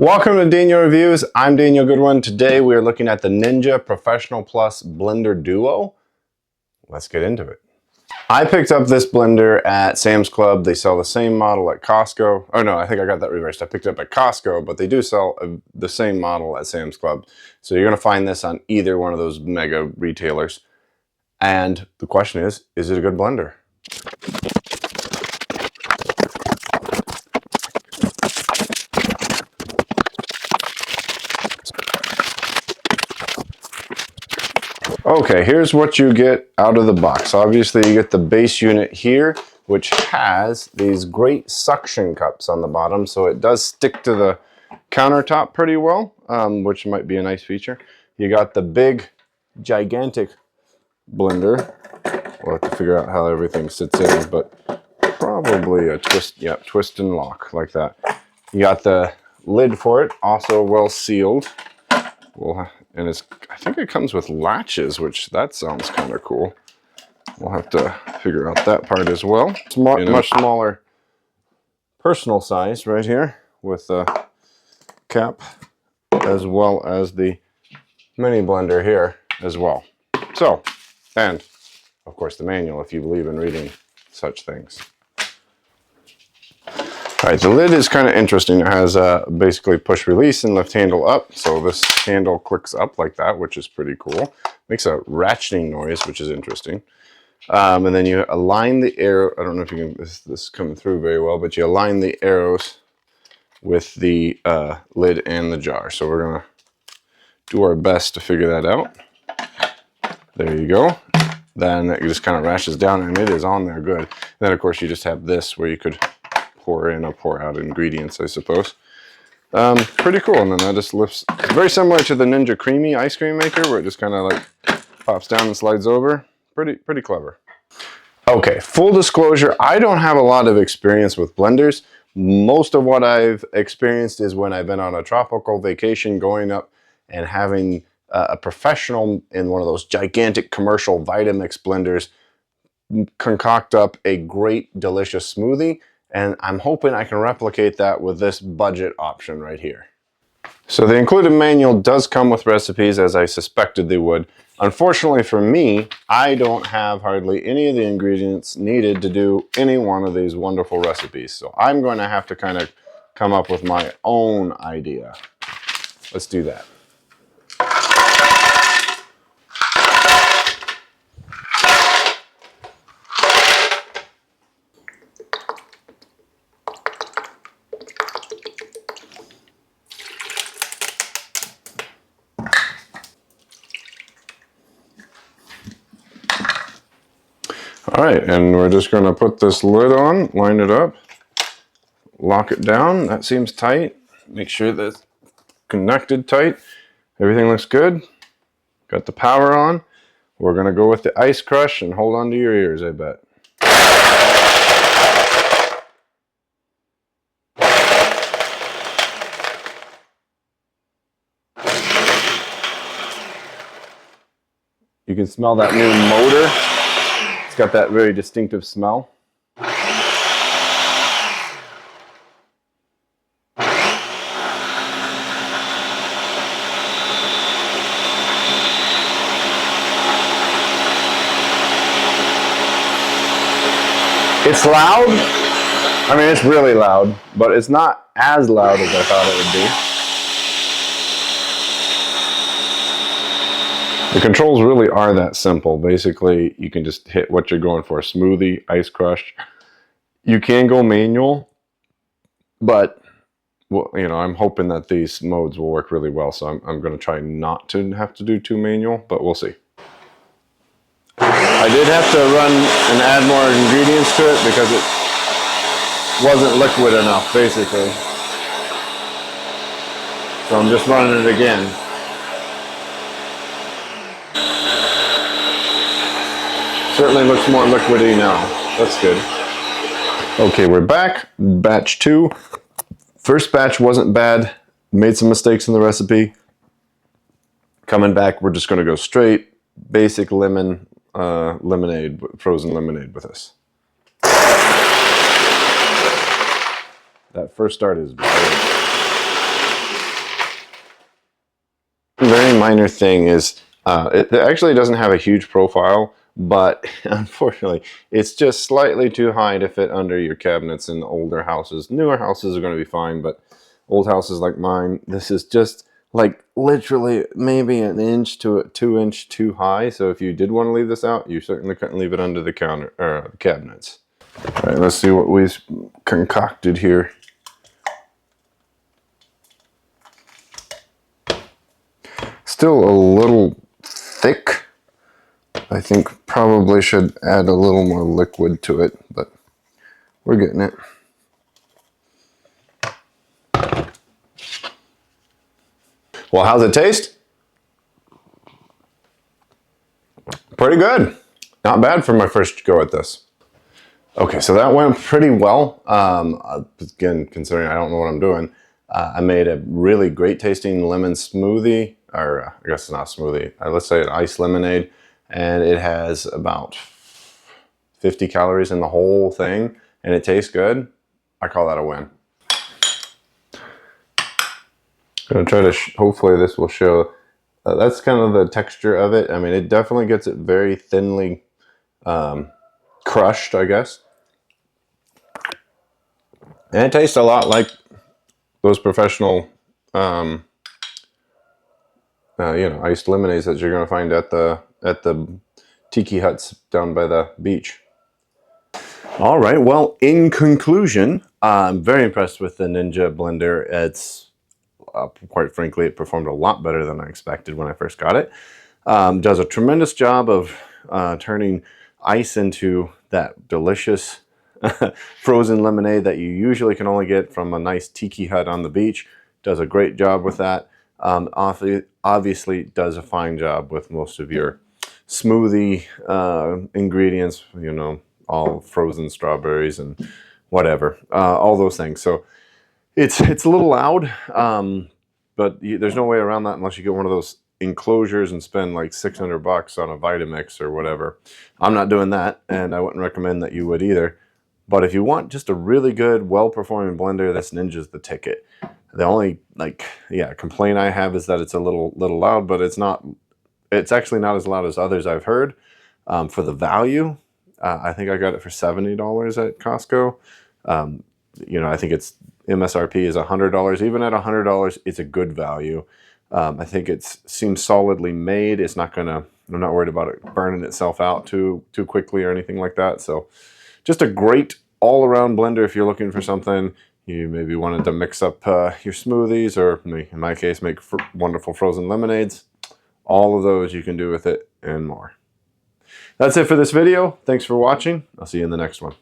Welcome to Daniel Reviews. I'm Daniel Goodwin. Today we are looking at the Ninja Professional Plus Blender Duo. Let's get into it. I picked up this blender at Sam's Club. They sell the same model at Costco. Oh no, I think I got that reversed. I picked it up at Costco, but they do sell the same model at Sam's Club. So you're going to find this on either one of those mega retailers. And the question is it a good blender? Okay, here's what you get out of the box. Obviously, you get the base unit here, which has these great suction cups on the bottom, so it does stick to the countertop pretty well, which might be a nice feature. You got the big, gigantic blender. We'll have to figure out how everything sits in, but probably a twist, yeah, twist and lock like that. You got the lid for it, also well sealed. And I think it comes with latches, which that sounds kind of cool. We'll have to figure out that part as well. It's much smaller personal size right here with a cap, as well as the mini blender here as well. So, and of course the manual if you believe in reading such things. All right, the lid is kind of interesting. It has basically push release and lift handle up. So this handle clicks up like that, which is pretty cool. Makes a ratcheting noise, which is interesting. And then you align the arrow. I don't know if you can, this is coming through very well, but you align the arrows with the lid and the jar. So we're gonna do our best to figure that out. There you go. Then it just kind of ratchets down and it is on there good. And then of course you just have this where you could pour in or pour out ingredients, I suppose. Pretty cool. And then that just lifts. It's very similar to the Ninja Creami ice cream maker, where it just kind of like pops down and slides over. Pretty clever. Okay, full disclosure, I don't have a lot of experience with blenders. Most of what I've experienced is when I've been on a tropical vacation, going up and having a professional in one of those gigantic commercial Vitamix blenders concoct up a great, delicious smoothie. And I'm hoping I can replicate that with this budget option right here. So the included manual does come with recipes, as I suspected they would. Unfortunately for me, I don't have hardly any of the ingredients needed to do any one of these wonderful recipes. So I'm going to have to kind of come up with my own idea. Let's do that. All right, and we're just going to put this lid on, line it up, lock it down. That seems tight. Make sure that's connected tight. Everything looks good. Got the power on. We're going to go with the ice crush and hold on to your ears, I bet. You can smell that new motor. It's got that very distinctive smell. It's loud. I mean, it's really loud, but it's not as loud as I thought it would be. The controls really are that simple. Basically, you can just hit what you're going for. Smoothie, ice crush. You can go manual, but well, you know, I'm hoping that these modes will work really well. So I'm going to try not to have to do two manual, but we'll see. I did have to run and add more ingredients to it because it wasn't liquid enough, basically. So I'm just running it again. Certainly looks more liquidy now. That's good. Okay, we're back. Batch 2. First batch wasn't bad. Made some mistakes in the recipe. Coming back, we're just going to go straight basic lemonade, frozen lemonade with this. That first start is brilliant. only minor thing is it actually doesn't have a huge profile, but unfortunately, it's just slightly too high to fit under your cabinets in older houses. Newer houses are going to be fine, but old houses like mine, this is just like literally maybe an inch to 2 inch too high. So if you did want to leave this out, you certainly couldn't leave it under the counter or cabinets. All right, let's see what we've concocted here. Still a little thick. I think probably should add a little more liquid to it, but we're getting it. Well, how's it taste? Pretty good. Not bad for my first go at this. Okay, so that went pretty well. Again, considering I don't know what I'm doing, I made a really great tasting lemon smoothie, or I guess it's not smoothie. Let's say an iced lemonade, and it has about 50 calories in the whole thing, and it tastes good. I call that a win. I'm gonna try to, hopefully this will show, that's kind of the texture of it. I mean, it definitely gets it very thinly crushed, I guess. And it tastes a lot like those professional, you know, iced lemonades that you're gonna find at the tiki huts down by the beach. All right, well, in conclusion, I'm very impressed with the Ninja blender. It's quite frankly, it performed a lot better than I expected when I first got it. Does a tremendous job of turning ice into that delicious frozen lemonade that you usually can only get from a nice tiki hut on the beach. Does a great job with that. Obviously does a fine job with most of your smoothie ingredients, you know, all frozen strawberries and whatever, all those things. So it's a little loud, but there's no way around that unless you get one of those enclosures and spend like $600 on a Vitamix or whatever. I'm not doing that, and I wouldn't recommend that you would either. But if you want just a really good, well-performing blender, this Ninja's the ticket. The only complaint I have is that it's a little loud, but it's not. It's actually not as loud as others I've heard. For the value, I think I got it for $70 at Costco. You know, I think its MSRP is $100. Even at $100, it's a good value. I think it seems solidly made. It's not gonna. I'm not worried about it burning itself out too quickly or anything like that. So, just a great all-around blender if you're looking for something. You maybe wanted to mix up your smoothies, or in my case, make wonderful frozen lemonades. All of those you can do with it and more. That's it for this video. Thanks for watching. I'll see you in the next one.